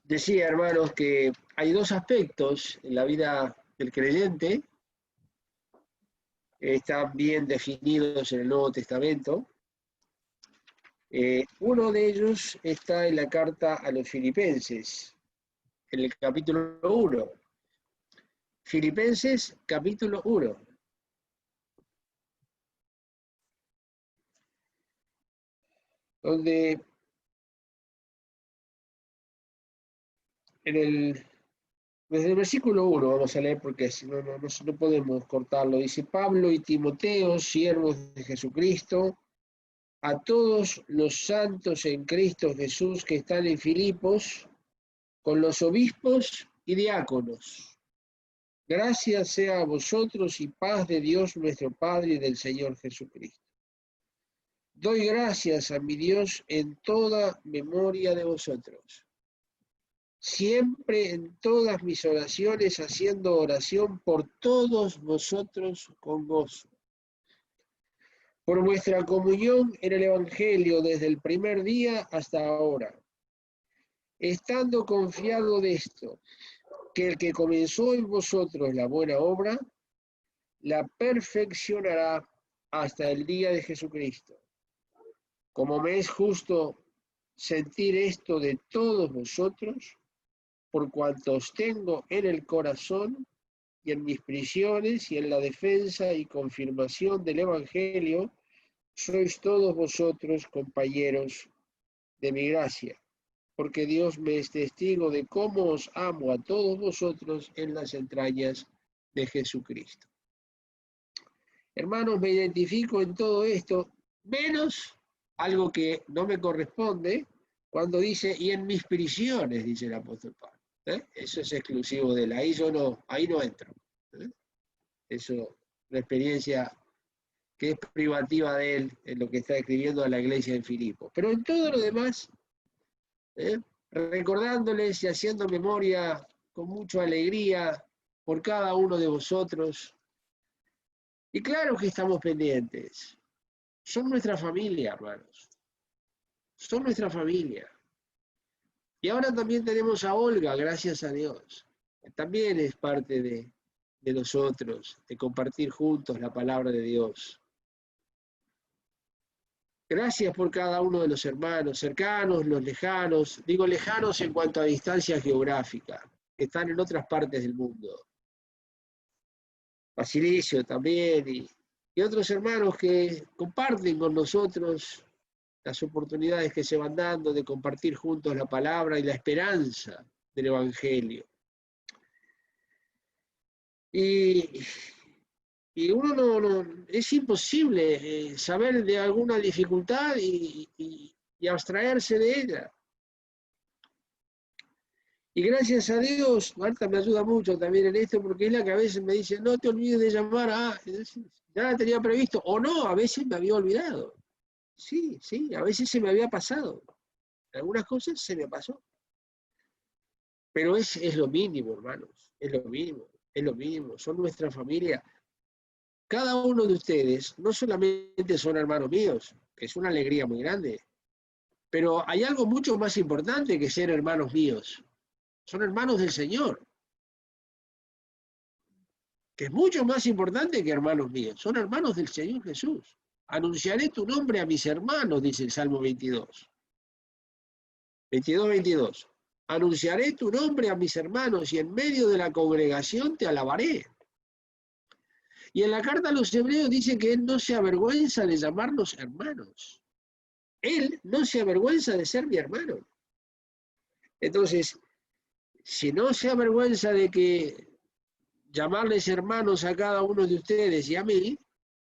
Decía, hermanos, que hay dos aspectos en la vida del creyente, están bien definidos en el Nuevo Testamento. Uno de ellos está en la carta a los Filipenses, en el capítulo 1. Filipenses, capítulo 1. Donde desde el versículo 1 vamos a leer, porque si no, no podemos cortarlo. Dice: Pablo y Timoteo, siervos de Jesucristo, a todos los santos en Cristo Jesús que están en Filipos, con los obispos y diáconos. Gracias sea a vosotros y paz de Dios nuestro Padre y del Señor Jesucristo. Doy gracias a mi Dios en toda memoria de vosotros, siempre en todas mis oraciones haciendo oración por todos vosotros con gozo, por vuestra comunión en el Evangelio desde el primer día hasta ahora, estando confiado de esto, que el que comenzó en vosotros la buena obra, la perfeccionará hasta el día de Jesucristo. Como me es justo sentir esto de todos vosotros, por cuanto os tengo en el corazón y en mis prisiones y en la defensa y confirmación del Evangelio, sois todos vosotros compañeros de mi gracia, porque Dios me es testigo de cómo os amo a todos vosotros en las entrañas de Jesucristo. Hermanos, me identifico en todo esto, menos algo que no me corresponde, cuando dice, y en mis prisiones, dice el apóstol Pablo. Eso es exclusivo de él, ahí no entro. Eso, una experiencia que es privativa de él, en lo que está escribiendo a la iglesia en Filipos. Pero en todo lo demás, recordándoles y haciendo memoria con mucha alegría por cada uno de vosotros. Y claro que estamos pendientes. Son nuestra familia, hermanos. Son nuestra familia. Y ahora también tenemos a Olga, gracias a Dios. También es parte de nosotros, de compartir juntos la palabra de Dios. Gracias por cada uno de los hermanos, cercanos, los lejanos. Digo lejanos en cuanto a distancia geográfica, que están en otras partes del mundo. Basilicio también, y otros hermanos que comparten con nosotros las oportunidades que se van dando de compartir juntos la palabra y la esperanza del Evangelio. Y uno es imposible saber de alguna dificultad y abstraerse de ella. Y gracias a Dios, Marta me ayuda mucho también en esto, porque es la que a veces me dice, no te olvides de llamar ya la tenía previsto, o no, a veces me había olvidado. Sí, a veces se me había pasado. Algunas cosas se me pasó. Pero es lo mínimo, hermanos, es lo mínimo, son nuestra familia. Cada uno de ustedes no solamente son hermanos míos, que es una alegría muy grande, pero hay algo mucho más importante que ser hermanos míos. Son hermanos del Señor, que es mucho más importante que hermanos míos. Son hermanos del Señor Jesús. Anunciaré tu nombre a mis hermanos, dice el Salmo 22. 22. Anunciaré tu nombre a mis hermanos y en medio de la congregación te alabaré. Y en la carta a los Hebreos dice que Él no se avergüenza de llamarnos hermanos. Él no se avergüenza de ser mi hermano. Entonces, si no se avergüenza de que llamarles hermanos a cada uno de ustedes y a mí,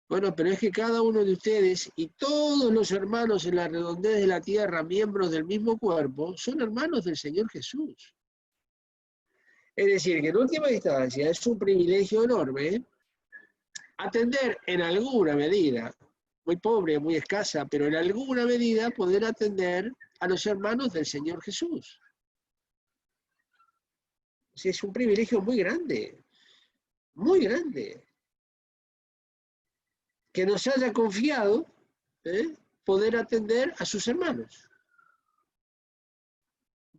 bueno, pero es que cada uno de ustedes y todos los hermanos en la redondez de la tierra, miembros del mismo cuerpo, son hermanos del Señor Jesús. Es decir, que en última instancia es un privilegio enorme atender en alguna medida, muy pobre, muy escasa, pero en alguna medida poder atender a los hermanos del Señor Jesús. Sí, es un privilegio muy grande, que nos haya confiado poder atender a sus hermanos.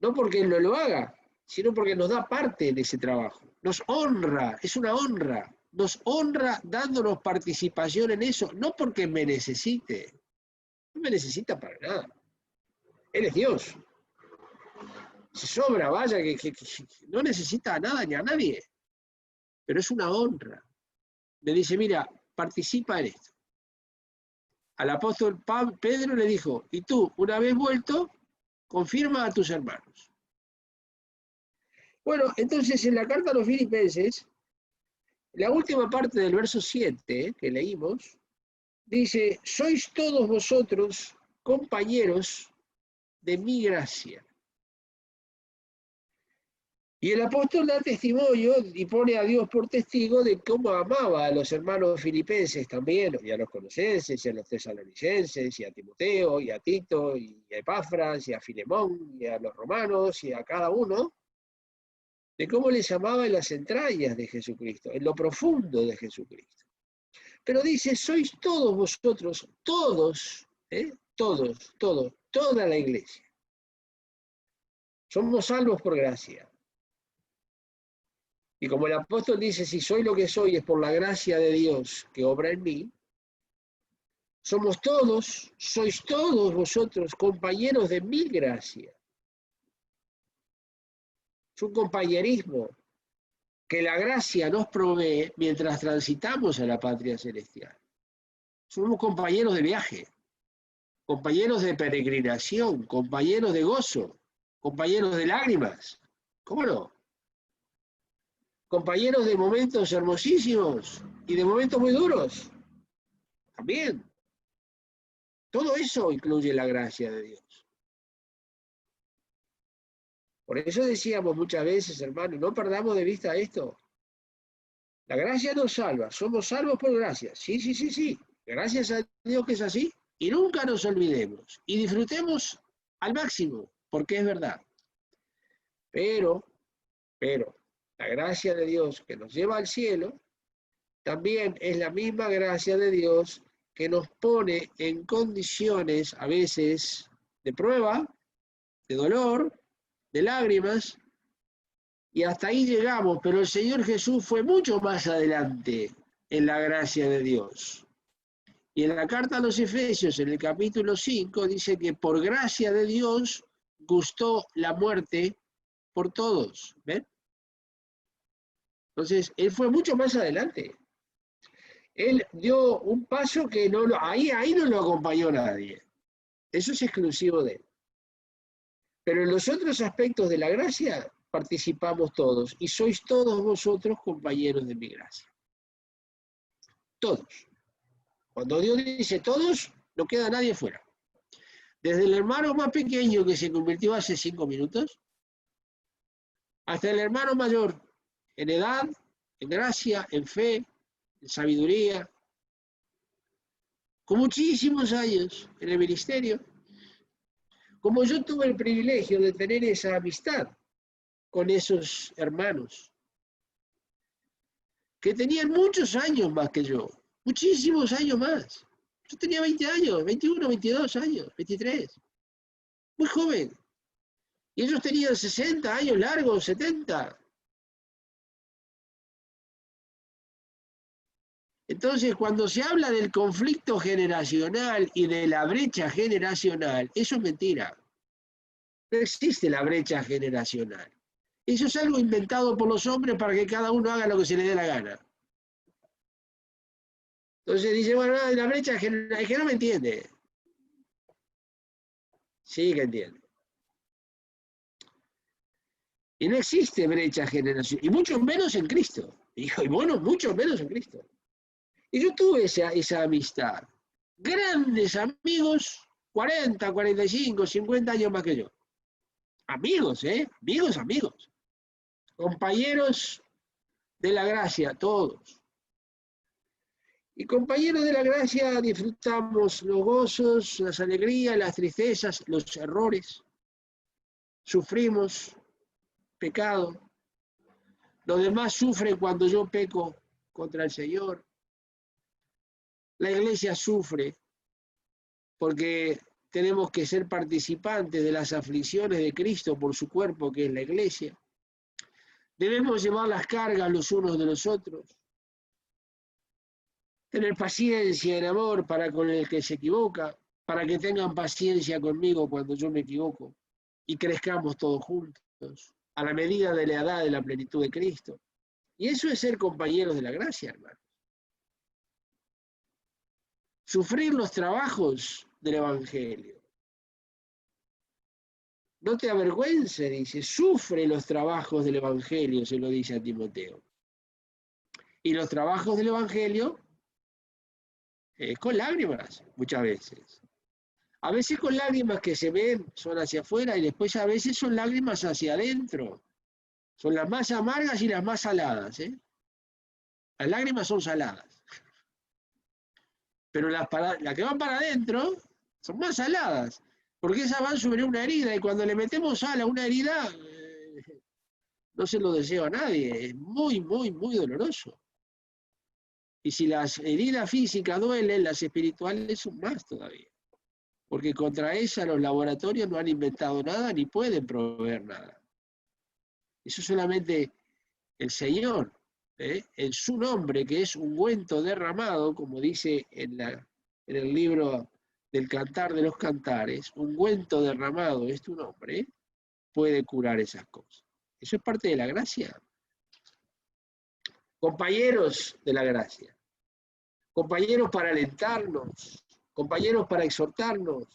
No porque Él no lo haga, sino porque nos da parte en ese trabajo. Nos honra, es una honra. Nos honra dándonos participación en eso, no porque me necesite. No me necesita para nada. Él es Dios. Se sobra, vaya, que no necesita a nada ni a nadie. Pero es una honra. Le dice, mira, participa en esto. Al apóstol Pedro le dijo, y tú, una vez vuelto, confirma a tus hermanos. Bueno, entonces en la carta a los Filipenses, la última parte del verso 7 que leímos, dice, sois todos vosotros compañeros de mi gracia. Y el apóstol da testimonio y pone a Dios por testigo de cómo amaba a los hermanos filipenses también, y a los colosenses, y a los tesalonicenses, y a Timoteo, y a Tito, y a Epafras, y a Filemón, y a los romanos, y a cada uno, de cómo les amaba en las entrañas de Jesucristo, en lo profundo de Jesucristo. Pero dice, sois todos vosotros, todos, toda la iglesia. Somos salvos por gracia. Y como el apóstol dice, si soy lo que soy es por la gracia de Dios que obra en mí, somos todos, sois todos vosotros compañeros de mi gracia. Es un compañerismo que la gracia nos provee mientras transitamos a la patria celestial. Somos compañeros de viaje, compañeros de peregrinación, compañeros de gozo, compañeros de lágrimas. ¿Cómo no? Compañeros de momentos hermosísimos y de momentos muy duros. También. Todo eso incluye la gracia de Dios. Por eso decíamos muchas veces, hermanos, no perdamos de vista esto. La gracia nos salva, somos salvos por gracia. Sí. Gracias a Dios que es así. Y nunca nos olvidemos. Y disfrutemos al máximo, porque es verdad. Pero, la gracia de Dios que nos lleva al cielo, también es la misma gracia de Dios que nos pone en condiciones a veces de prueba, de dolor, de lágrimas, y hasta ahí llegamos, pero el Señor Jesús fue mucho más adelante en la gracia de Dios. Y en la carta a los Efesios, en el capítulo 5, dice que por gracia de Dios gustó la muerte por todos. ¿Ven? Entonces, Él fue mucho más adelante. Él dio un paso que ahí no lo acompañó nadie. Eso es exclusivo de Él. Pero en los otros aspectos de la gracia participamos todos y sois todos vosotros compañeros de mi gracia. Todos. Cuando Dios dice todos, no queda nadie fuera. Desde el hermano más pequeño que se convirtió hace 5 minutos, hasta el hermano mayor, en edad, en gracia, en fe, en sabiduría, con muchísimos años en el ministerio. Como yo tuve el privilegio de tener esa amistad con esos hermanos, que tenían muchos años más que yo, muchísimos años más. Yo tenía 20 años, 21, 22 años, 23, muy joven. Y ellos tenían 60 años largos, 70. Entonces, cuando se habla del conflicto generacional y de la brecha generacional, eso es mentira. No existe la brecha generacional. Eso es algo inventado por los hombres para que cada uno haga lo que se le dé la gana. Entonces dice, bueno, la brecha generacional, es que no me entiende. Sí que entiende. Y no existe brecha generacional, y mucho menos en Cristo. Y bueno, mucho menos en Cristo. Y yo tuve esa amistad. Grandes amigos, 40, 45, 50 años más que yo. Amigos, amigos. Compañeros de la gracia, todos. Y compañeros de la gracia disfrutamos los gozos, las alegrías, las tristezas, los errores. Sufrimos pecado. Los demás sufren cuando yo peco contra el Señor. La iglesia sufre porque tenemos que ser participantes de las aflicciones de Cristo por su cuerpo, que es la iglesia. Debemos llevar las cargas los unos de los otros. Tener paciencia en amor para con el que se equivoca, para que tengan paciencia conmigo cuando yo me equivoco y crezcamos todos juntos a la medida de la edad de la plenitud de Cristo. Y eso es ser compañeros de la gracia, hermano. Sufrir los trabajos del Evangelio. No te avergüences, dice, sufre los trabajos del Evangelio, se lo dice a Timoteo. Y los trabajos del Evangelio con lágrimas, muchas veces. A veces con lágrimas que se ven, son hacia afuera, y después a veces son lágrimas hacia adentro. Son las más amargas y las más saladas, ¿eh? Las lágrimas son saladas. Pero las que van para adentro son más saladas, porque esas van sobre una herida, y cuando le metemos sal a una herida, no se lo deseo a nadie, es muy, muy, muy doloroso. Y si las heridas físicas duelen, las espirituales son más todavía. Porque contra ella los laboratorios no han inventado nada ni pueden proveer nada. Eso solamente el Señor, en su nombre, que es ungüento derramado, como dice en el libro del Cantar de los Cantares, ungüento derramado es tu nombre, puede curar esas cosas. Eso es parte de la gracia. Compañeros de la gracia, compañeros para alentarnos, compañeros para exhortarnos,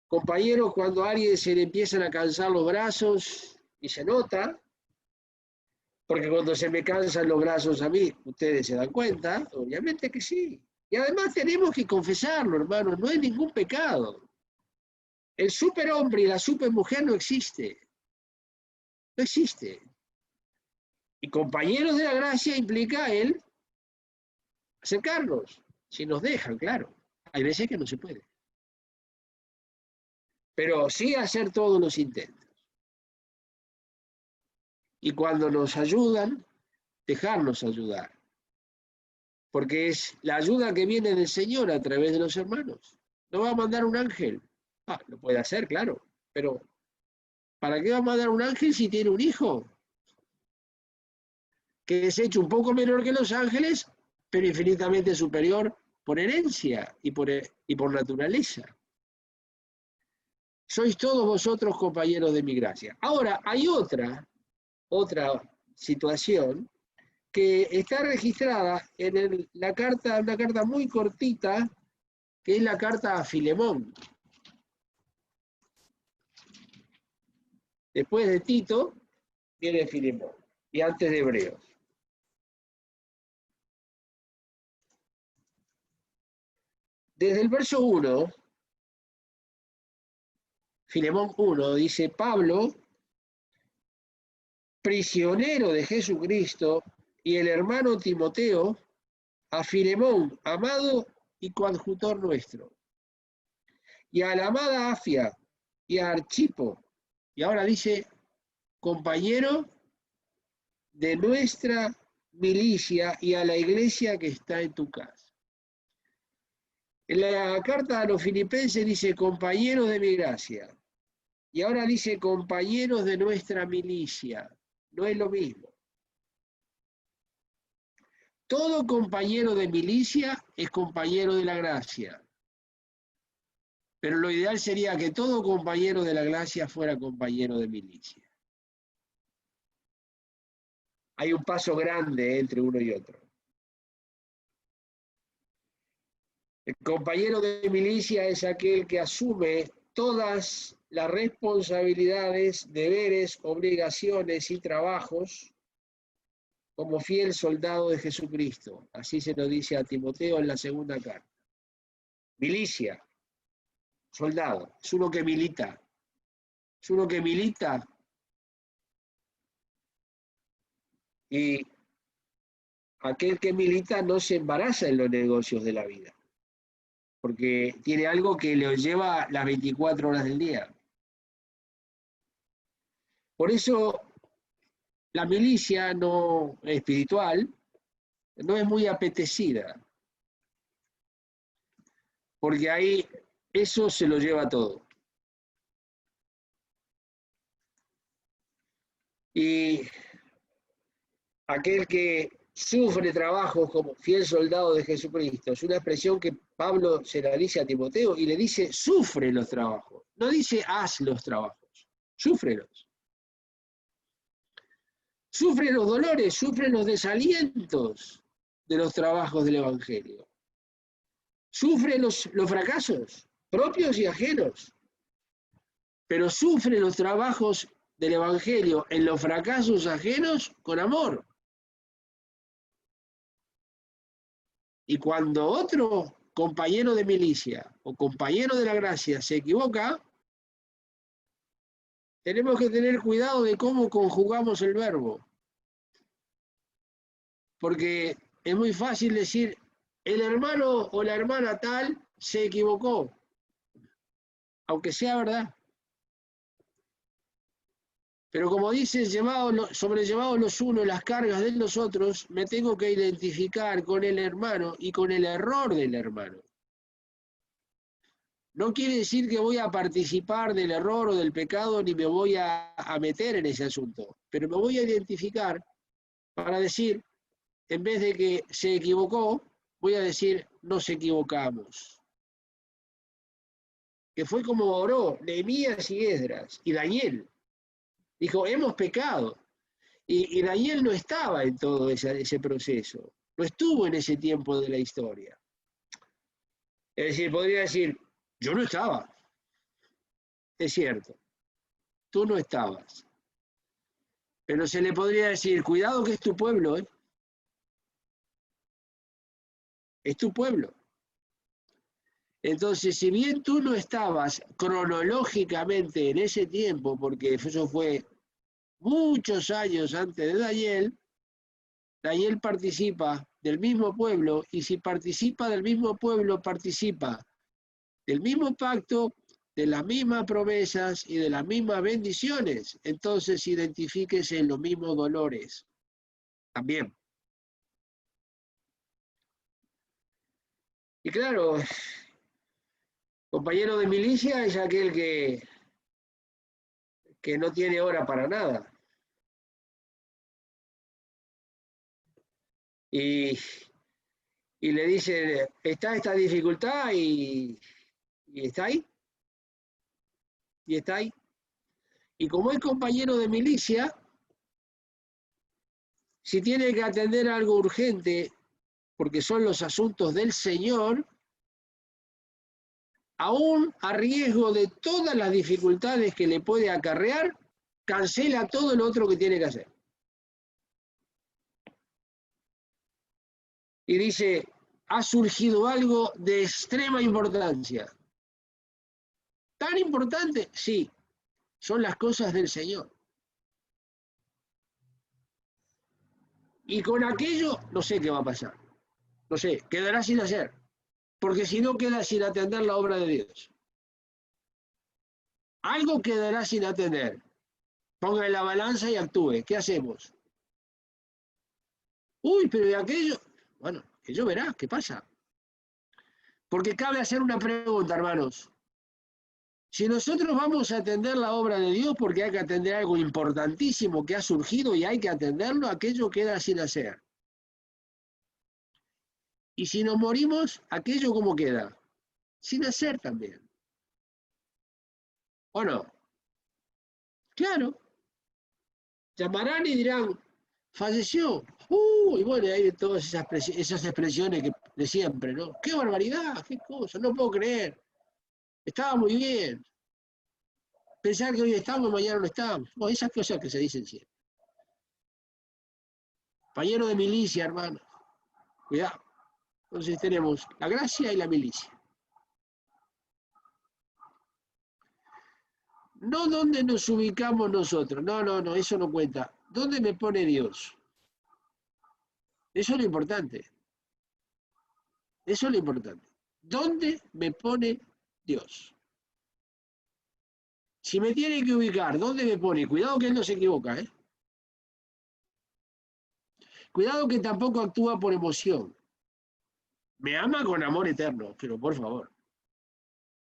compañeros cuando a alguien se le empiezan a cansar los brazos, y se nota, porque cuando se me cansan los brazos a mí, ustedes se dan cuenta, obviamente que sí. Y además tenemos que confesarlo, hermanos, no hay ningún pecado. El superhombre y la supermujer no existe. No existe. Y compañeros de la gracia implica el acercarnos, si nos dejan, claro. Hay veces que no se puede. Pero sí hacer todos los intentos. Y cuando nos ayudan, dejarnos ayudar. Porque es la ayuda que viene del Señor a través de los hermanos. No va a mandar un ángel. Lo puede hacer, claro. Pero ¿para qué va a mandar un ángel si tiene un hijo? Que es hecho un poco menor que los ángeles, pero infinitamente superior por herencia y por naturaleza. Sois todos vosotros compañeros de mi gracia. Ahora, hay otra situación que está registrada en una carta muy cortita, que es la carta a Filemón. Después de Tito, viene Filemón, y antes de Hebreos. Desde el verso 1, Filemón 1, dice: Pablo, prisionero de Jesucristo, y el hermano Timoteo, a Filemón, amado y coadjutor nuestro, y a la amada Afia, y a Archipo, y ahora dice, compañero de nuestra milicia, y a la iglesia que está en tu casa. En la carta a los filipenses dice, compañeros de mi gracia, y ahora dice, compañeros de nuestra milicia. No es lo mismo. Todo compañero de milicia es compañero de la gracia. Pero lo ideal sería que todo compañero de la gracia fuera compañero de milicia. Hay un paso grande entre uno y otro. El compañero de milicia es aquel que asume todas las responsabilidades, deberes, obligaciones y trabajos como fiel soldado de Jesucristo. Así se lo dice a Timoteo en la segunda carta. Milicia, soldado, es uno que milita. Es uno que milita y aquel que milita no se embaraza en los negocios de la vida, porque tiene algo que lo lleva las 24 horas del día. Por eso la milicia no espiritual no es muy apetecida, porque ahí eso se lo lleva todo. Y aquel que sufre trabajos como fiel soldado de Jesucristo, es una expresión que Pablo se la dice a Timoteo y le dice, sufre los trabajos. No dice, haz los trabajos, súfrelos. Sufre los dolores, sufre los desalientos de los trabajos del Evangelio. Sufre los fracasos propios y ajenos, pero sufre los trabajos del Evangelio en los fracasos ajenos con amor. Y cuando otro compañero de milicia o compañero de la gracia se equivoca, tenemos que tener cuidado de cómo conjugamos el verbo. Porque es muy fácil decir, el hermano o la hermana tal se equivocó, aunque sea verdad. Pero como dice, sobrellevados los unos las cargas de los otros, me tengo que identificar con el hermano y con el error del hermano. No quiere decir que voy a participar del error o del pecado, ni me voy a meter en ese asunto, pero me voy a identificar para decir, en vez de que se equivocó, voy a decir, nos equivocamos. Que fue como oró Nehemías y Esdras y Daniel. Dijo, hemos pecado. Y Daniel no estaba en todo ese proceso, no estuvo en ese tiempo de la historia. Es decir, podría decir, yo no estaba. Es cierto, tú no estabas. Pero se le podría decir, cuidado que es tu pueblo, ¿eh? Es tu pueblo. Entonces, si bien tú no estabas cronológicamente en ese tiempo, porque eso fue muchos años antes de Daniel, Daniel participa del mismo pueblo, y si participa del mismo pueblo, participa del mismo pacto, de las mismas promesas y de las mismas bendiciones. Entonces identifíquese en los mismos dolores también. Y claro, compañero de milicia es aquel que no tiene hora para nada. Y, y le dice, está esta dificultad y está ahí. Y está ahí. Y como es compañero de milicia, si tiene que atender algo urgente, porque son los asuntos del Señor, aún a riesgo de todas las dificultades que le puede acarrear, cancela todo lo otro que tiene que hacer. Y dice, ha surgido algo de extrema importancia. ¿Tan importante? Sí, son las cosas del Señor. Y con aquello, no sé qué va a pasar. No sé, quedará sin hacer. Porque si no, queda sin atender la obra de Dios. Algo quedará sin atender. Ponga en la balanza y actúe. ¿Qué hacemos? Uy, pero de aquello, bueno, ello verá, ¿qué pasa? Porque cabe hacer una pregunta, hermanos. Si nosotros vamos a atender la obra de Dios porque hay que atender algo importantísimo que ha surgido y hay que atenderlo, aquello queda sin hacer. Y si nos morimos, aquello ¿cómo queda? Sin hacer también. ¿O no? Claro. Llamarán y dirán, falleció. Y bueno, hay todas esas expresiones de siempre, ¿no? ¡Qué barbaridad! ¡Qué cosa! No puedo creer. Estaba muy bien. Pensar que hoy estamos, mañana no estamos. Bueno, esas cosas que se dicen siempre. Compañero de milicia, hermano. Cuidado. Entonces tenemos la gracia y la milicia. No donde nos ubicamos nosotros. No, eso no cuenta. ¿Dónde me pone Dios? Eso es lo importante. Eso es lo importante. ¿Dónde me pone Dios? Si me tiene que ubicar, ¿dónde me pone? Cuidado que él no se equivoca, ¿eh? Cuidado que tampoco actúa por emoción. Me ama con amor eterno, pero por favor.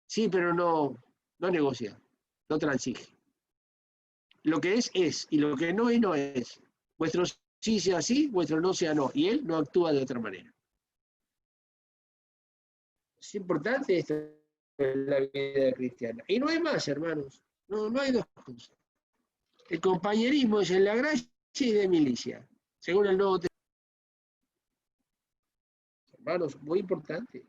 Sí, pero no negocia, no transige. Lo que es, y lo que no es, no es. Vuestro sí sea sí, vuestro no sea no. Y él no actúa de otra manera. Es importante esto en la vida cristiana. Y no hay más, hermanos. No hay dos cosas. El compañerismo es en la gracia y de milicia, según el Nuevo Testamento. Hermanos, muy importante.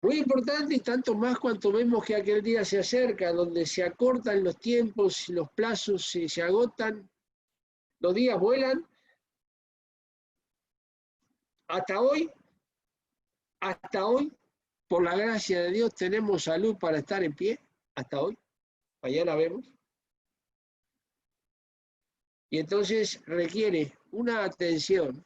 Muy importante y tanto más cuanto vemos que aquel día se acerca, donde se acortan los tiempos, los plazos se agotan, los días vuelan. Hasta hoy, por la gracia de Dios, tenemos salud para estar en pie. Hasta hoy. Mañana vemos. Y entonces requiere una atención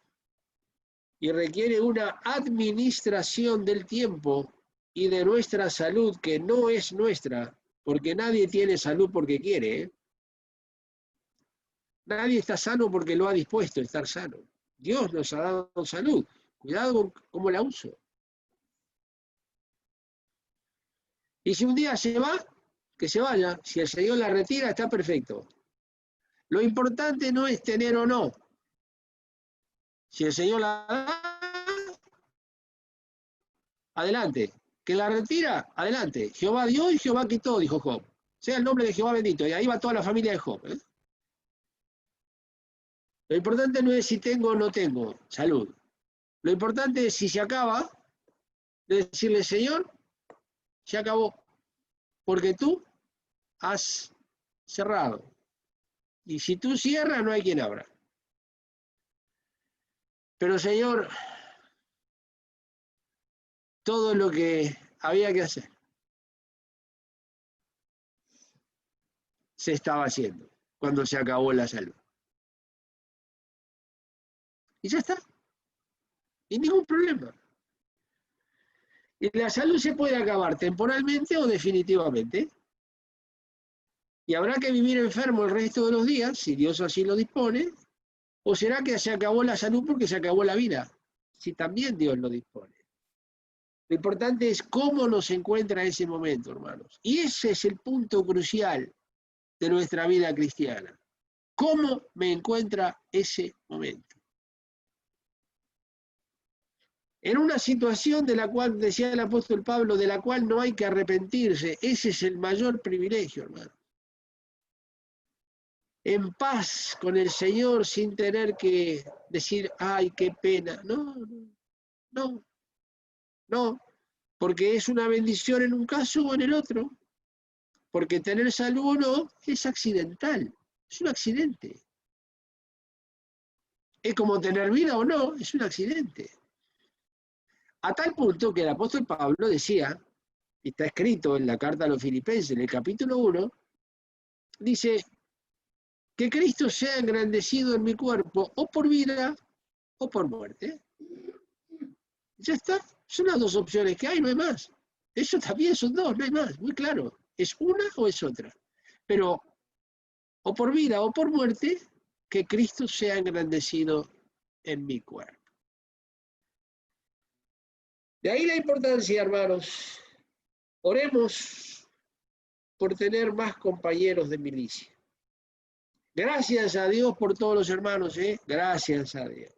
y requiere una administración del tiempo y de nuestra salud que no es nuestra, porque nadie tiene salud porque quiere, ¿eh? Nadie está sano porque lo ha dispuesto estar sano. Dios nos ha dado salud. Cuidado con cómo la uso. Y si un día se va, que se vaya. Si el Señor la retira, está perfecto. Lo importante no es tener o no. Si el Señor la da, adelante. Que la retira, adelante. Jehová dio y Jehová quitó, dijo Job. Sea el nombre de Jehová bendito. Y ahí va toda la familia de Job, ¿eh? Lo importante no es si tengo o no tengo salud. Lo importante es si se acaba, de decirle, Señor, se acabó. Porque tú has cerrado. Y si tú cierras, no hay quien abra. Pero Señor, todo lo que había que hacer se estaba haciendo cuando se acabó la salud. Y ya está. Y ningún problema. Y la salud se puede acabar temporalmente o definitivamente. Y habrá que vivir enfermo el resto de los días, si Dios así lo dispone, o será que se acabó la salud porque se acabó la vida, si también Dios lo dispone. Lo importante es cómo nos encuentra ese momento, hermanos. Y ese es el punto crucial de nuestra vida cristiana. ¿Cómo me encuentra ese momento? En una situación de la cual, decía el apóstol Pablo, de la cual no hay que arrepentirse. Ese es el mayor privilegio, hermano. En paz con el Señor sin tener que decir, ay, qué pena. No, porque es una bendición en un caso o en el otro. Porque tener salud o no es accidental, es un accidente. Es como tener vida o no, es un accidente. A tal punto que el apóstol Pablo decía, está escrito en la carta a los Filipenses, en el capítulo 1, dice que Cristo sea engrandecido en mi cuerpo, o por vida o por muerte. Ya está, son las dos opciones que hay, no hay más. Eso también son dos, no hay más, muy claro. Es una o es otra. Pero, o por vida o por muerte, que Cristo sea engrandecido en mi cuerpo. De ahí la importancia, hermanos. Oremos por tener más compañeros de milicia. Gracias a Dios por todos los hermanos, gracias a Dios.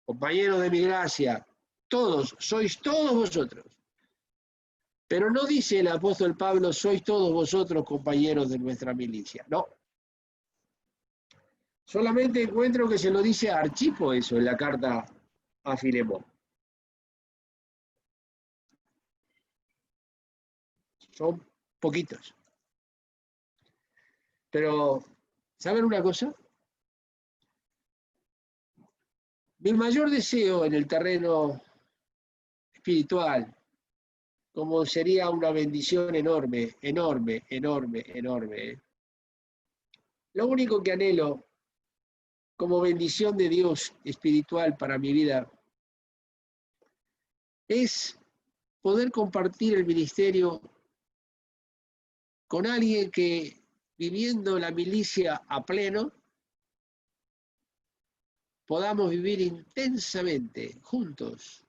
Compañeros de mi gracia, todos, sois todos vosotros. Pero no dice el apóstol Pablo, sois todos vosotros compañeros de nuestra milicia. No. Solamente encuentro que se lo dice a Archipo eso en la carta a Filemón. Son poquitos. Pero, ¿saben una cosa? Mi mayor deseo en el terreno espiritual, como sería una bendición enorme, Lo único que anhelo como bendición de Dios espiritual para mi vida es poder compartir el ministerio con alguien que, viviendo la milicia a pleno, podamos vivir intensamente juntos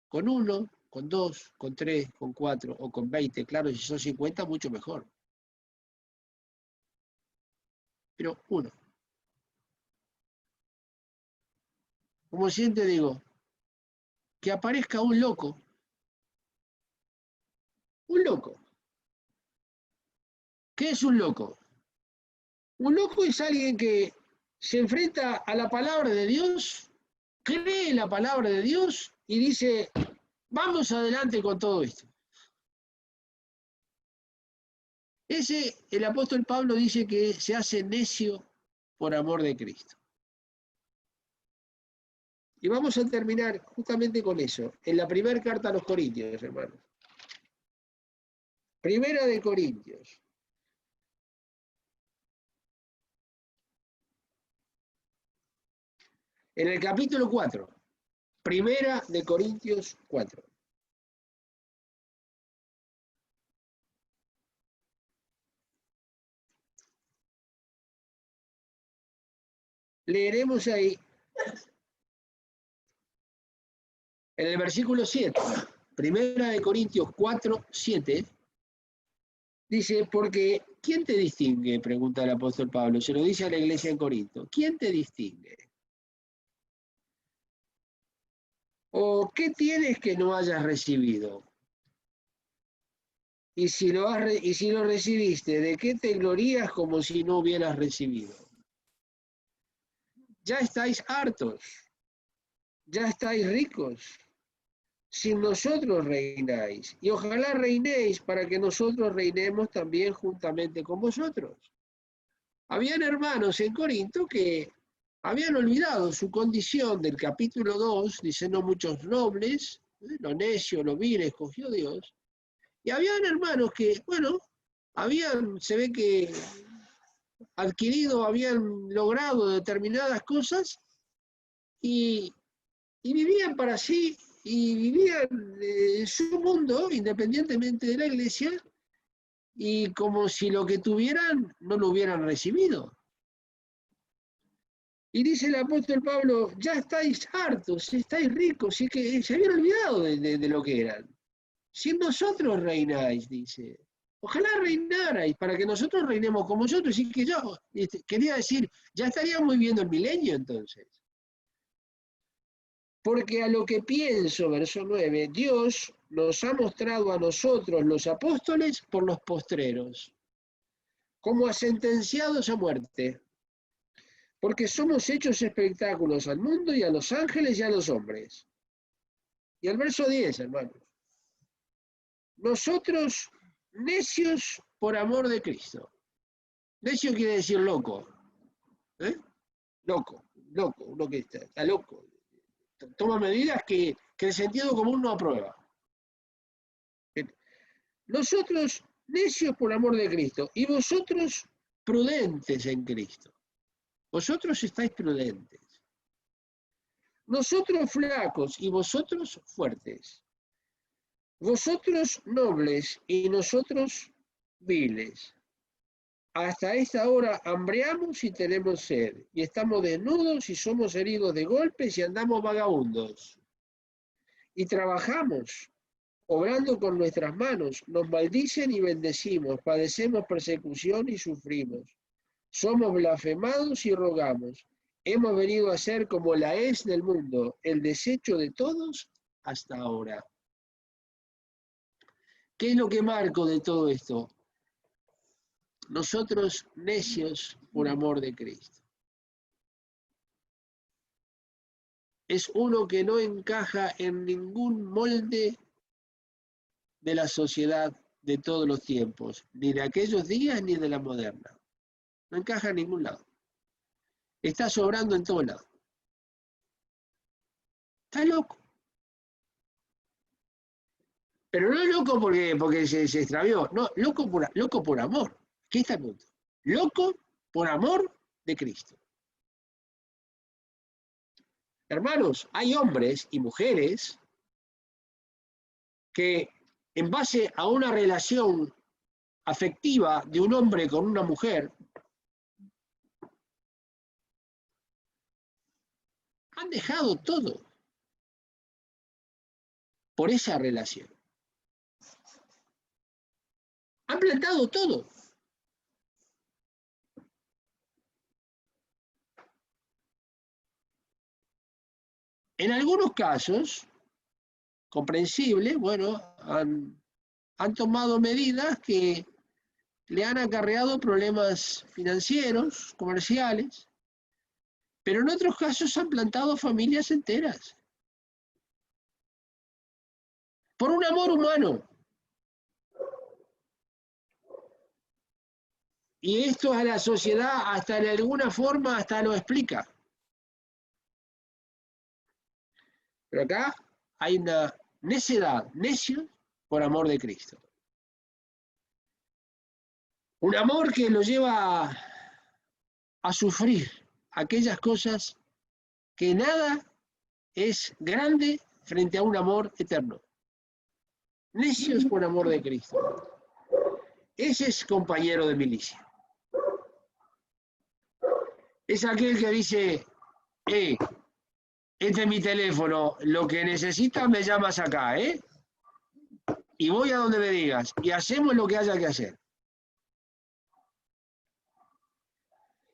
con uno con 2, con 3, con 4 o con 20. Claro, si son 50, mucho mejor. Pero uno. Como siempre digo, que aparezca un loco. Un loco. ¿Qué es un loco? Un loco es alguien que se enfrenta a la palabra de Dios, cree en la palabra de Dios y dice, vamos adelante con todo esto. El apóstol Pablo dice que se hace necio por amor de Cristo. Y vamos a terminar justamente con eso, en la primera carta a los Corintios, hermanos. Primera de Corintios. En el capítulo 4. Primera de Corintios 4. Leeremos ahí, en el versículo 7, Primera de Corintios 4, 7, dice, porque ¿quién te distingue? Pregunta el apóstol Pablo, se lo dice a la iglesia en Corinto. ¿Quién te distingue? ¿O qué tienes que no hayas recibido? Y si lo recibiste, ¿de qué te glorías como si no hubieras recibido? Ya estáis hartos, ya estáis ricos, sin nosotros reináis. Y ojalá reinéis para que nosotros reinemos también juntamente con vosotros. Habían hermanos en Corinto que habían olvidado su condición del capítulo 2, dice no muchos nobles, lo necio, lo vil escogió Dios. Y habían hermanos que, bueno, se ve que habían logrado determinadas cosas y vivían para sí y vivían su mundo independientemente de la iglesia y como si lo que tuvieran no lo hubieran recibido. Y dice el apóstol Pablo, ya estáis hartos, estáis ricos, y que se habían olvidado de lo que eran. Si nosotros reináis, dice. Ojalá reinarais para que nosotros reinemos como vosotros. Y que yo quería decir, ya estaríamos viviendo el milenio entonces. Porque a lo que pienso, verso 9, Dios nos ha mostrado a nosotros, los apóstoles, por los postreros, como a sentenciados a muerte. Porque somos hechos espectáculos al mundo y a los ángeles y a los hombres. Y el verso 10, hermanos. Nosotros, necios por amor de Cristo. Necio quiere decir loco. ¿Eh? Loco, uno que está loco. Toma medidas que el sentido común no aprueba. Nosotros, necios por amor de Cristo, y vosotros, prudentes en Cristo. Vosotros estáis prudentes. Nosotros flacos y vosotros fuertes. Vosotros nobles y nosotros viles. Hasta esta hora hambreamos y tenemos sed, y estamos desnudos y somos heridos de golpes y andamos vagabundos. Y trabajamos, obrando con nuestras manos, nos maldicen y bendecimos, padecemos persecución y sufrimos. Somos blasfemados y rogamos. Hemos venido a ser como la hez del mundo, el desecho de todos hasta ahora. ¿Qué es lo que marco de todo esto? Nosotros necios por amor de Cristo. Es uno que no encaja en ningún molde de la sociedad de todos los tiempos, ni de aquellos días ni de la moderna. No encaja en ningún lado. Está sobrando en todos lados. Está loco. Pero no loco porque se extravió, no, loco por amor. Aquí está el punto. Loco por amor de Cristo. Hermanos, hay hombres y mujeres que en base a una relación afectiva de un hombre con una mujer, han dejado todo. por esa relación. Han plantado todo. En algunos casos, comprensible, bueno, han tomado medidas que le han acarreado problemas financieros, comerciales, pero en otros casos han plantado familias enteras. Por un amor humano. Y esto a la sociedad hasta en alguna forma hasta lo explica. Pero acá hay una necedad, necio por amor de Cristo. Un amor que lo lleva a sufrir aquellas cosas que nada es grande frente a un amor eterno. Necios por amor de Cristo. Ese es compañero de milicia. Es aquel que dice, este es mi teléfono, lo que necesitas me llamas acá, y voy a donde me digas, y hacemos lo que haya que hacer.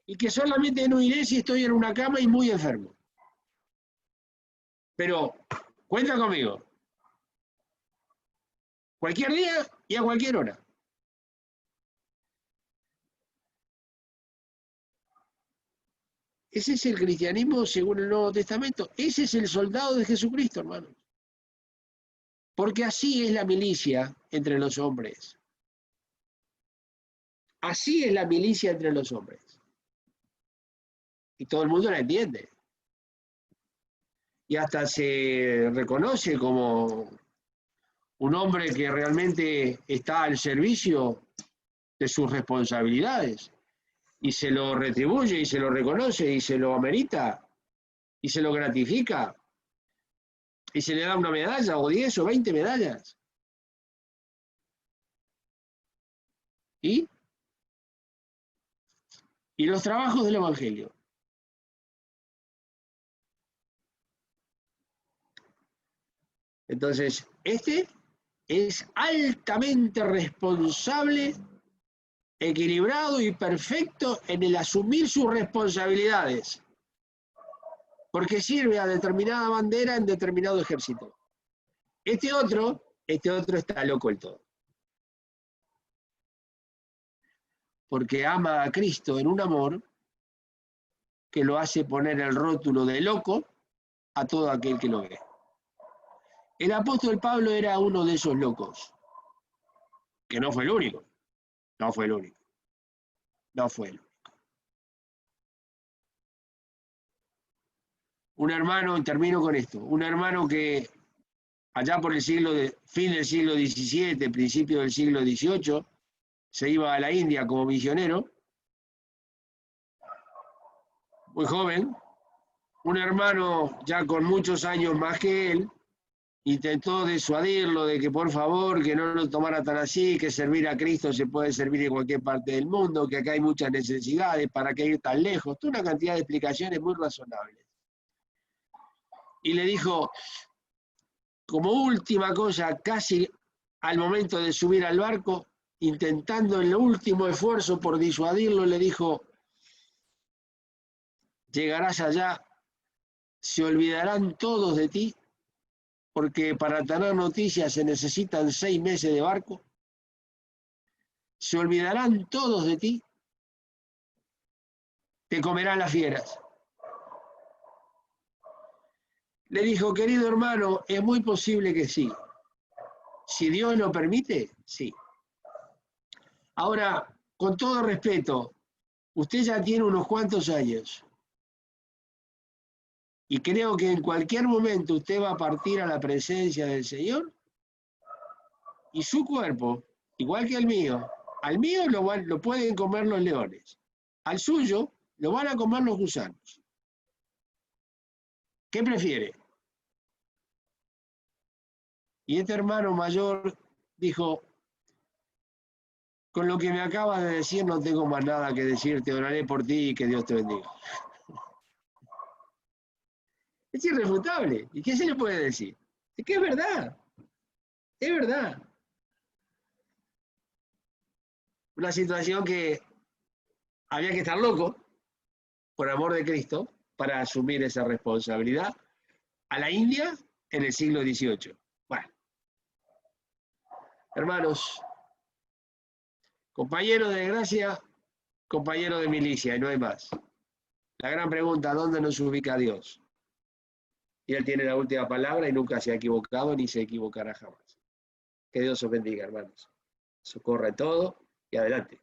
Y que solamente no iré si estoy en una cama y muy enfermo. Pero cuenta conmigo. Cualquier día y a cualquier hora. Ese es el cristianismo según el Nuevo Testamento. Ese es el soldado de Jesucristo, hermanos. Porque así es la milicia entre los hombres. Así es la milicia entre los hombres. Y todo el mundo la entiende. Y hasta se reconoce como un hombre que realmente está al servicio de sus responsabilidades. Y se lo retribuye, y se lo reconoce, y se lo amerita, y se lo gratifica. Y se le da una medalla, o 10 o 20 medallas. ¿Y los trabajos del Evangelio? Entonces, este es altamente responsable, equilibrado y perfecto en el asumir sus responsabilidades, porque sirve a determinada bandera en determinado ejército. Este otro está loco del todo. Porque ama a Cristo en un amor que lo hace poner el rótulo de loco a todo aquel que lo ve. El apóstol Pablo era uno de esos locos, que no fue el único, no fue el único. Un hermano, y termino con esto, un hermano que allá por el fin del siglo XVII, principio del siglo XVIII, se iba a la India como misionero, muy joven, un hermano ya con muchos años más que él, intentó disuadirlo de que por favor, que no lo tomara tan así, que servir a Cristo se puede servir en cualquier parte del mundo, que acá hay muchas necesidades, ¿para qué ir tan lejos? Toda una cantidad de explicaciones muy razonables. Y le dijo, como última cosa, casi al momento de subir al barco, intentando el último esfuerzo por disuadirlo, le dijo, llegarás allá, se olvidarán todos de ti, porque para tener noticias se necesitan 6 meses de barco, se olvidarán todos de ti, te comerán las fieras. Le dijo, querido hermano, es muy posible que sí. Si Dios lo permite, sí. Ahora, con todo respeto, usted ya tiene unos cuantos años. Y creo que en cualquier momento usted va a partir a la presencia del Señor y su cuerpo, igual que el mío, al mío lo pueden comer los leones, al suyo lo van a comer los gusanos. ¿Qué prefiere? Y este hermano mayor dijo, con lo que me acabas de decir no tengo más nada que decirte, oraré por ti y que Dios te bendiga. Es irrefutable. ¿Y qué se le puede decir? Es que es verdad. Es verdad. Una situación que había que estar loco, por amor de Cristo, para asumir esa responsabilidad a la India en el siglo XVIII. Bueno, hermanos, compañero de gracia, compañero de milicia, y no hay más. La gran pregunta, ¿dónde nos ubica Dios? Y Él tiene la última palabra y nunca se ha equivocado ni se equivocará jamás. Que Dios os bendiga, hermanos. Socorra en todo y adelante.